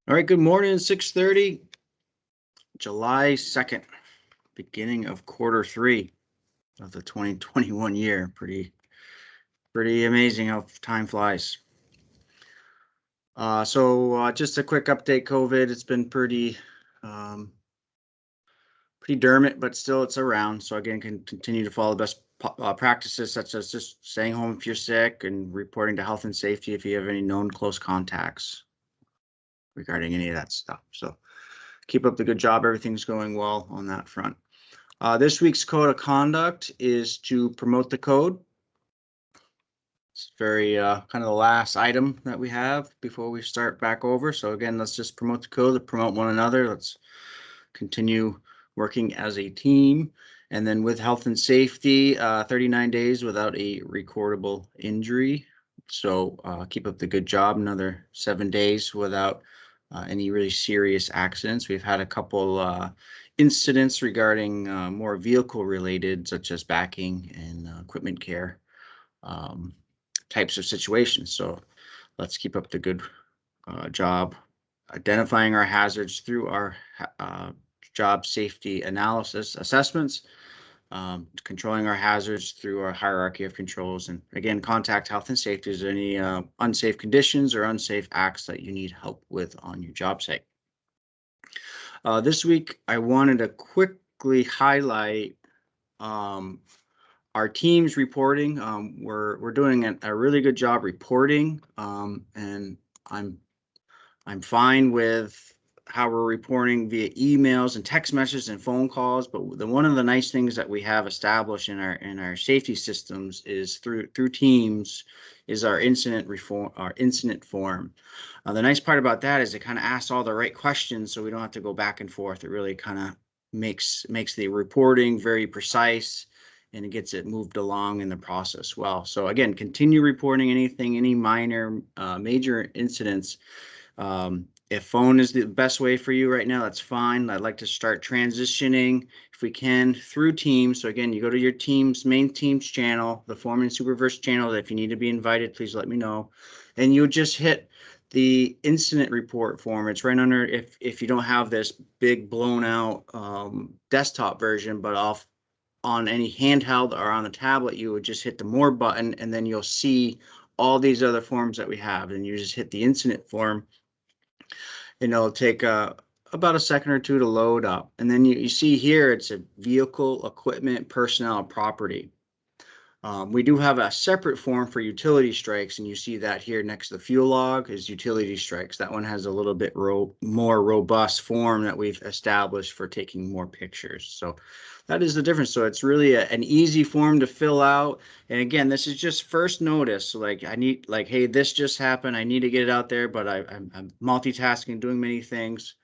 All right, good morning, 6:30, July 2nd, beginning of quarter three of the 2021 year. Pretty amazing how time flies. Just a quick update, COVID, it's been pretty dormant, but still it's around. So again, can continue to follow best practices such as just staying home if you're sick and reporting to health and safety if you have any known close contacts regarding any of that stuff. So keep up the good job. Everything's going well on that front. This week's code of conduct is to promote the code. It's very kind of the last item that we have before we start back over. So again, let's just promote the code, to promote one another. Let's continue working as a team. And then with health and safety, 39 days without a recordable injury. So keep up the good job. Another 7 days without any really serious accidents. We've had a couple incidents regarding more vehicle related, such as backing and equipment care types of situations. So let's keep up the good job identifying our hazards through our job safety analysis assessments, controlling our hazards through our hierarchy of controls, and again, contact health and safety if there's any unsafe conditions or unsafe acts that you need help with on your job site. This week, I wanted to quickly highlight our team's reporting. We're doing a really good job reporting, and I'm fine with how we're reporting via emails and text messages and phone calls. But one of the nice things that we have established in our safety systems is through Teams is our incident form. The nice part about that is it kind of asks all the right questions, so we don't have to go back and forth. It really kind of makes the reporting very precise, and it gets it moved along in the process well. So again, continue reporting any minor, major incidents. If phone is the best way for you right now, that's fine. I'd like to start transitioning, if we can, through Teams. So again, you go to your main Teams channel, the Foreman Superverse channel. If you need to be invited, please let me know. And you'll just hit the incident report form. It's right under, if you don't have this big blown out desktop version, but on any handheld or on a tablet, you would just hit the more button, and then you'll see all these other forms that we have. And you just hit the incident form, and it'll take about a second or two to load up. And then you see here, it's a vehicle, equipment, personnel, property. We do have a separate form for utility strikes, and you see that here next to the fuel log is utility strikes. That one has a little bit more robust form that we've established for taking more pictures. So that is the difference. So it's really an easy form to fill out. And again, this is just first notice. So like hey, this just happened. I need to get it out there, but I'm multitasking, doing many things.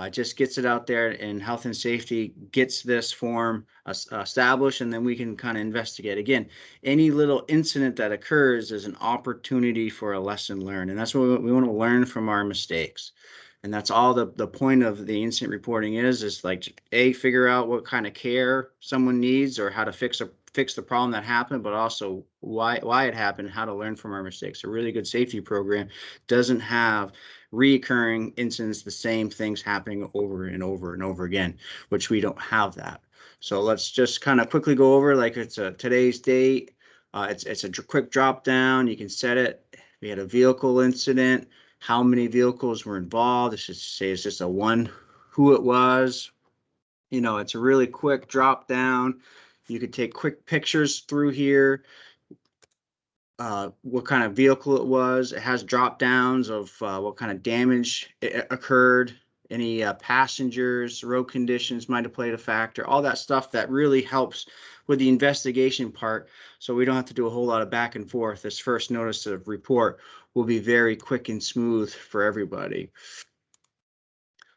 Just gets it out there, and health and safety gets this form established, and then we can kind of investigate. Again, any little incident that occurs is an opportunity for a lesson learned, and that's what we want to learn from our mistakes. And that's all the point of the incident reporting is like, figure out what kind of care someone needs or how to fix the problem that happened, but also why it happened, how to learn from our mistakes. A really good safety program doesn't have reoccurring incidents, the same things happening over and over and over again, which we don't have that. So let's just kind of quickly go over, like, it's today's date. It's a quick drop down. You can set it. We had a vehicle incident. How many vehicles were involved? This should say it's just a one, who it was. It's a really quick drop down. You could take quick pictures through here. What kind of vehicle it was. It has drop downs of what kind of damage occurred. Any passengers, road conditions might have played a factor. All that stuff that really helps with the investigation part, so we don't have to do a whole lot of back and forth. This first notice of report will be very quick and smooth for everybody.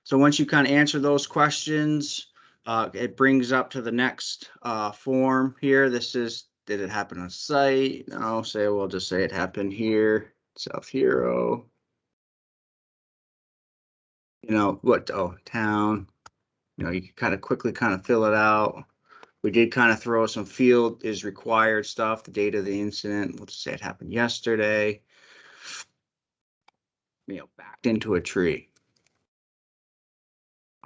So once you kind of answer those questions, it brings up to the next form here. This is, did it happen on site? No, we'll just say it happened here, South Hero. Town. You can kind of quickly kind of fill it out. We did kind of throw some field is required stuff, the date of the incident. We'll just say it happened yesterday. Backed into a tree.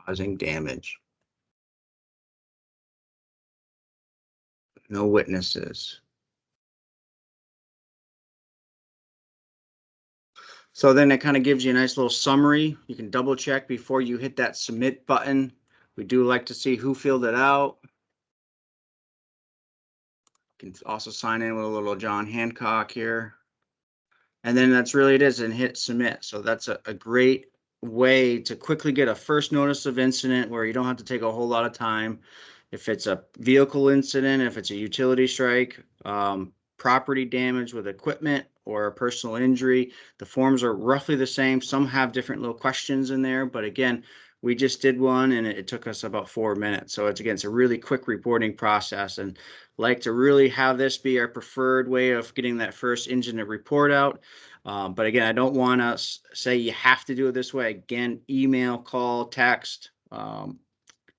causing damage. No witnesses. So then it kind of gives you a nice little summary. You can double check before you hit that submit button. We do like to see who filled it out. You can also sign in with a little John Hancock here. And then that's really it is, and hit submit. So that's a great way to quickly get a first notice of incident where you don't have to take a whole lot of time. If it's a vehicle incident, if it's a utility strike, property damage with equipment, or a personal injury, the forms are roughly the same. Some have different little questions in there, but again, we just did one and it took us about 4 minutes. So it's a really quick reporting process, and like to really have this be our preferred way of getting that first incident report out. But again, I don't want to say you have to do it this way. Again, email, call, text,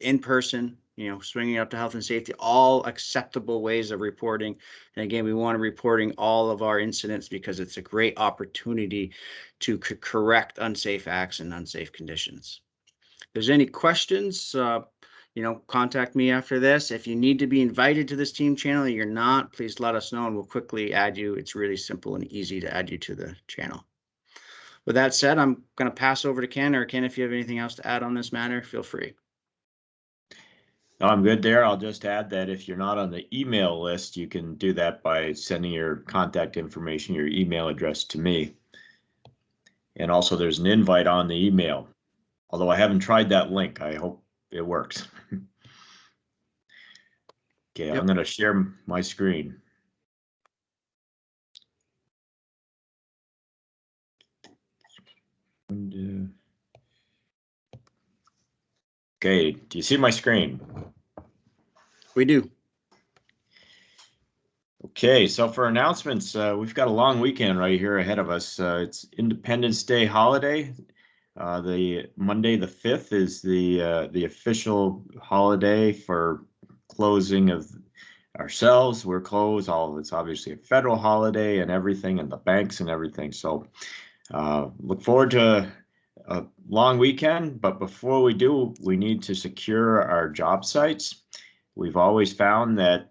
in person, swinging up to health and safety, all acceptable ways of reporting. And again, we want to reporting all of our incidents because it's a great opportunity to correct unsafe acts and unsafe conditions. If there's any questions, contact me after this. If you need to be invited to this team channel, you're not, please let us know and we'll quickly add you. It's really simple and easy to add you to the channel. With that said, I'm going to pass over to Ken, or Ken, if you have anything else to add on this matter, feel free. No, I'm good there. I'll just add that if you're not on the email list, you can do that by sending your contact information, your email address to me. And also there's an invite on the email, although I haven't tried that link. I hope it works. Okay, yep. I'm going to share my screen. And, okay, do you see my screen? We do. Okay, so for announcements, we've got a long weekend right here ahead of us. It's Independence Day holiday. The Monday the 5th is the official holiday for closing of ourselves. We're closed. All of it's obviously a federal holiday and everything, and the banks and everything. So look forward to a long weekend. But before we do, we need to secure our job sites. We've always found that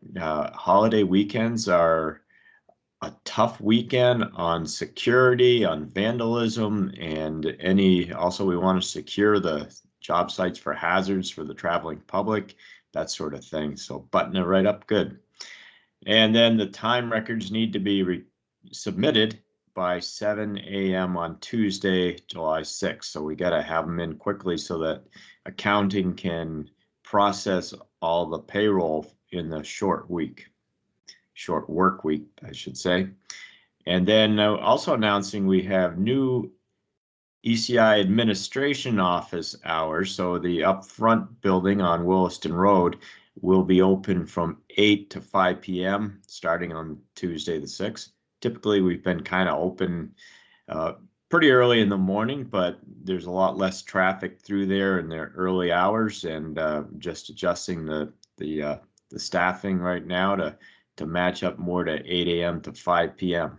holiday weekends are a tough weekend on security, on vandalism, and also we want to secure the job sites for hazards for the traveling public, that sort of thing. So button it right up good. And then the time records need to be submitted by 7 a.m. on Tuesday, July 6th. So we got to have them in quickly so that accounting can process all the payroll in the short work week, I should say. And then also announcing we have new ECI administration office hours. So the upfront building on Williston Road will be open from 8 to 5 p.m. starting on Tuesday the 6th. Typically, we've been kind of open pretty early in the morning, but there's a lot less traffic through there in their early hours, and just adjusting the staffing right now to match up more to 8 a.m. to 5 p.m.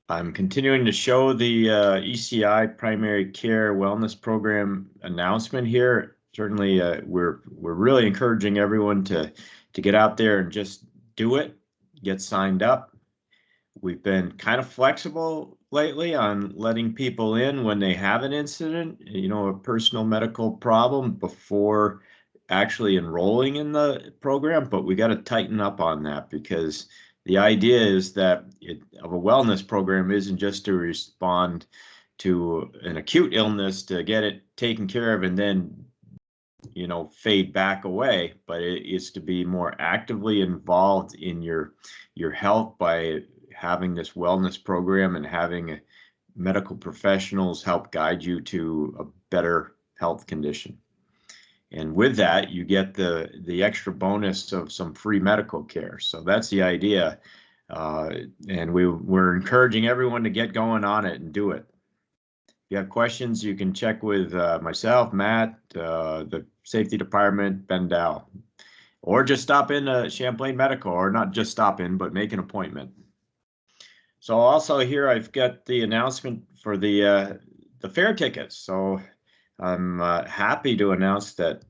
I'm continuing to show the ECI Primary Care Wellness Program announcement here. Certainly, we're really encouraging everyone to get out there and just do it, get signed up. We've been kind of flexible lately on letting people in when they have an incident, a personal medical problem, before actually enrolling in the program, but we got to tighten up on that, because the idea is that a wellness program isn't just to respond to an acute illness to get it taken care of and then fade back away, but it is to be more actively involved in your health by having this wellness program and having medical professionals help guide you to a better health condition. And with that, you get the extra bonus of some free medical care. So that's the idea. And we're encouraging everyone to get going on it and do it. If you have questions, you can check with myself, Matt, the safety department, Ben Dow, or just stop in Champlain Medical, or not just stop in, but make an appointment. So also here I've got the announcement for the the fair tickets. So I'm happy to announce that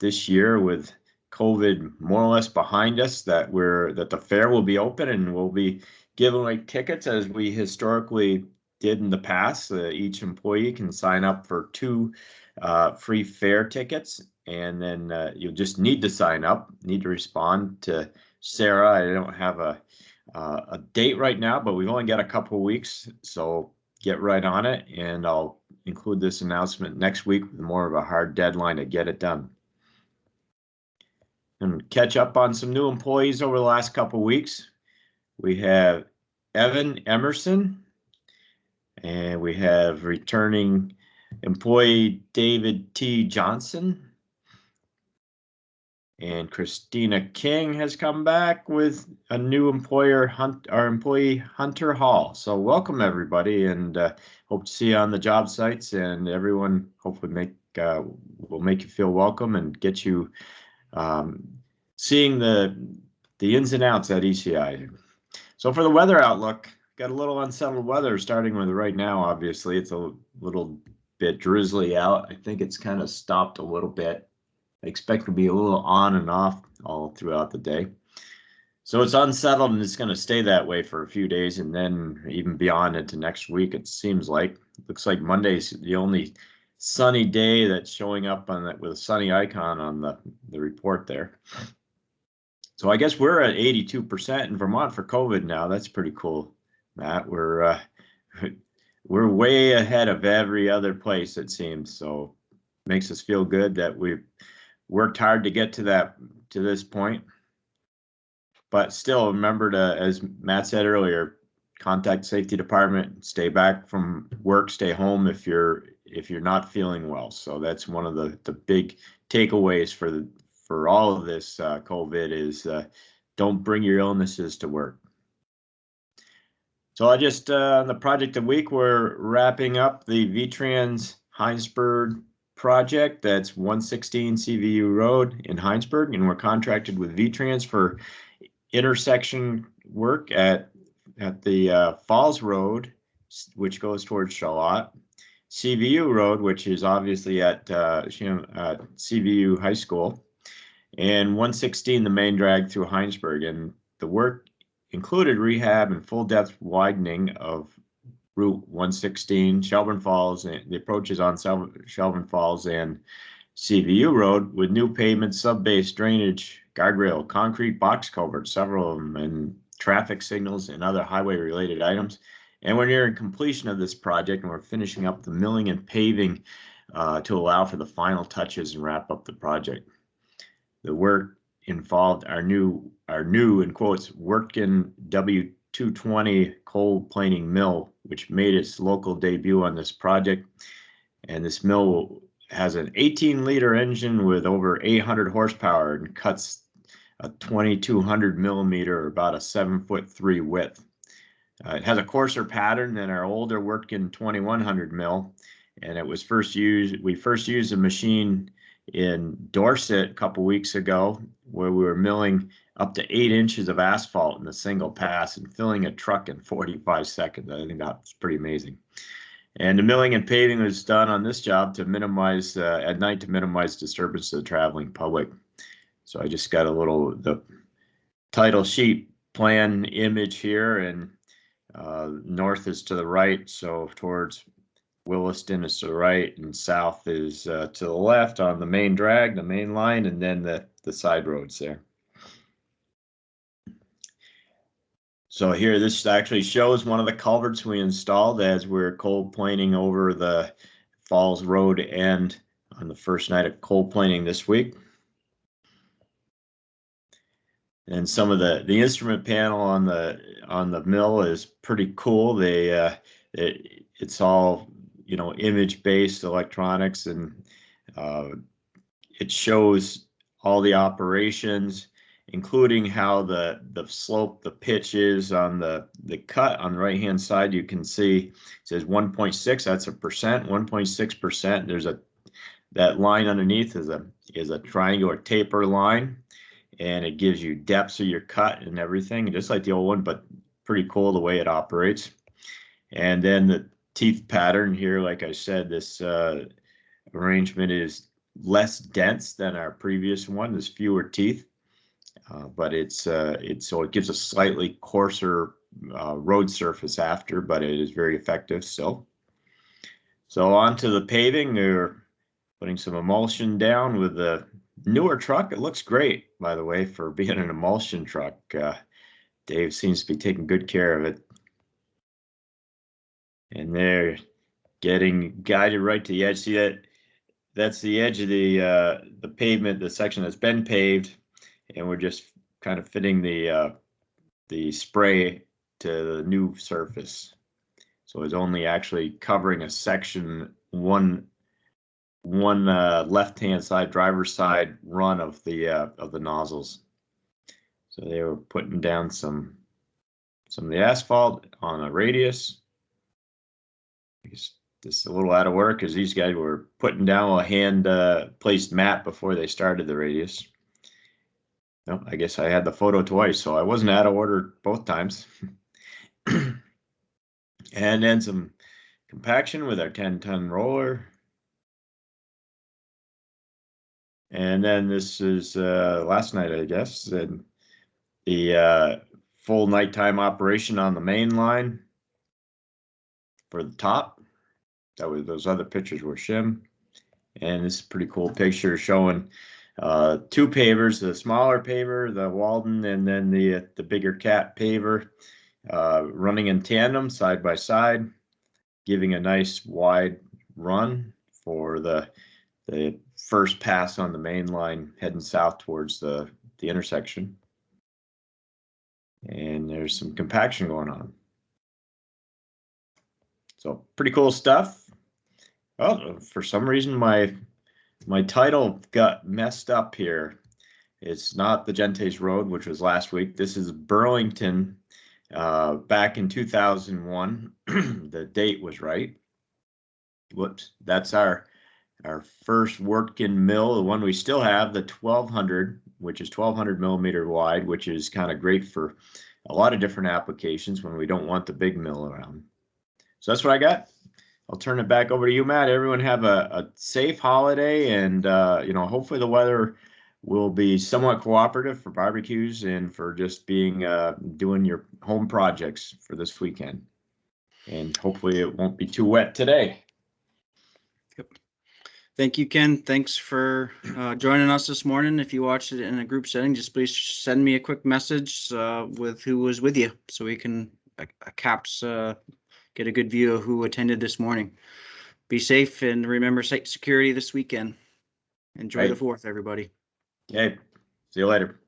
this year, with COVID more or less behind us, that the fair will be open and we'll be giving away tickets as we historically did in the past. Each employee can sign up for 2 free fair tickets, and then you'll just need to sign up, need to respond to Sarah. I don't have a date right now, but we've only got a couple of weeks, so get right on it, and I'll include this announcement next week with more of a hard deadline to get it done. And catch up on some new employees over the last couple of weeks. We have Evan Emerson, and we have returning employee David T. Johnson. And Christina King has come back with a new employer, our employee Hunter Hall. So welcome everybody, and hope to see you on the job sites, and everyone hopefully will make you feel welcome and get you seeing the ins and outs at ECI. So for the weather outlook, got a little unsettled weather starting with right now. Obviously, it's a little bit drizzly out. I think it's kind of stopped a little bit. I expect to be a little on and off all throughout the day. So it's unsettled, and it's going to stay that way for a few days, and then even beyond into next week, it seems like. It looks like Monday's the only sunny day that's showing up on that with a sunny icon on the report there. So I guess we're at 82% in Vermont for COVID now. That's pretty cool, Matt. We're way ahead of every other place, it seems. So makes us feel good that we've worked hard to get to this point. But still, remember to, as Matt said earlier, contact safety department, stay back from work, stay home if you're not feeling well. So that's one of the big takeaways for all of this COVID is don't bring your illnesses to work. So I just on the project of the week, we're wrapping up the VTrans Heinsberg project. That's 116 CVU Road in Heinsberg, and we're contracted with VTrans for intersection work at the Falls Road, which goes towards Charlotte, CVU Road, which is obviously at CVU High School, and 116, the main drag through Heinsberg. And the work included rehab and full depth widening of Route 116, Shelburne Falls, and the approaches on Shelburne Falls and CVU Road, with new pavement, sub-base drainage, guardrail, concrete box culverts, several of them, and traffic signals and other highway-related items. And we're nearing completion of this project, and we're finishing up the milling and paving to allow for the final touches and wrap up the project. The work involved our new in quotes Wirtgen W220 coal planing mill, which made its local debut on this project. And this mill has an 18-liter engine with over 800 horsepower and cuts a 2,200 millimeter, or about a 7'3" width. It has a coarser pattern than our older Wirtgen 2100 mill, and it was we first used a machine in Dorset a couple weeks ago, where we were milling up to 8 inches of asphalt in a single pass and filling a truck in 45 seconds. I think that's pretty amazing. And the milling and paving was done on this job to minimize at night, to minimize disturbance to the traveling public. So I just got the title sheet plan image here, and north is to the right, so towards Williston is to the right, and south is to the left on the main drag, the main line, and then the side roads there. So here, this actually shows one of the culverts we installed as we're cold planing over the Falls Road end on the first night of cold planing this week. And some of the instrument panel on the mill is pretty cool. It's all, image-based electronics, and it shows all the operations, including how the slope, the pitch is on the cut on the right-hand side. You can see it says 1.6. That's a percent. 1.6%. There's that line underneath is a triangular taper line, and it gives you depths of your cut and everything, just like the old one, but pretty cool the way it operates. And then teeth pattern here. Like I said, this arrangement is less dense than our previous one. There's fewer teeth, but it's so it gives a slightly coarser road surface after, but it is very effective still. So on to the paving. We're putting some emulsion down with the newer truck. It looks great, by the way, for being an emulsion truck. Dave seems to be taking good care of it. And they're getting guided right to the edge. See that? That's the edge of the pavement, the section that's been paved, and we're just kind of fitting the spray to the new surface. So it's only actually covering a section, one left-hand side, driver's side run of the nozzles. So they were putting down some of the asphalt on a radius. This is a little out of work because these guys were putting down a hand placed mat before they started the radius. No, I guess I had the photo twice, so I wasn't out of order both times. And then some compaction with our 10-ton roller. And then this is last night, I guess, and the full nighttime operation on the main line for the top. That was, those other pictures were shim. And this is a pretty cool picture showing two pavers, the smaller paver, the Walden, and then the bigger Cat paver running in tandem side by side, giving a nice wide run for the first pass on the main line heading south towards the intersection. And there's some compaction going on. So pretty cool stuff. Oh, for some reason my title got messed up here. It's not the Gentes Road, which was last week. This is Burlington back in 2001. The date was right. Whoops, that's our first Wirtgen mill, the one we still have, the 1200, which is 1200 millimeter wide, which is kind of great for a lot of different applications when we don't want the big mill around. So that's what I got. I'll turn it back over to you, Matt. Everyone have a safe holiday, and hopefully the weather will be somewhat cooperative for barbecues and for just being doing your home projects for this weekend. And hopefully it won't be too wet today. Yep. Thank you, Ken. Thanks for joining us this morning. If you watched it in a group setting, just please send me a quick message with who was with you so we can get a good view of who attended this morning. Be safe and remember site security this weekend. Enjoy the 4th, everybody. Okay. See you later.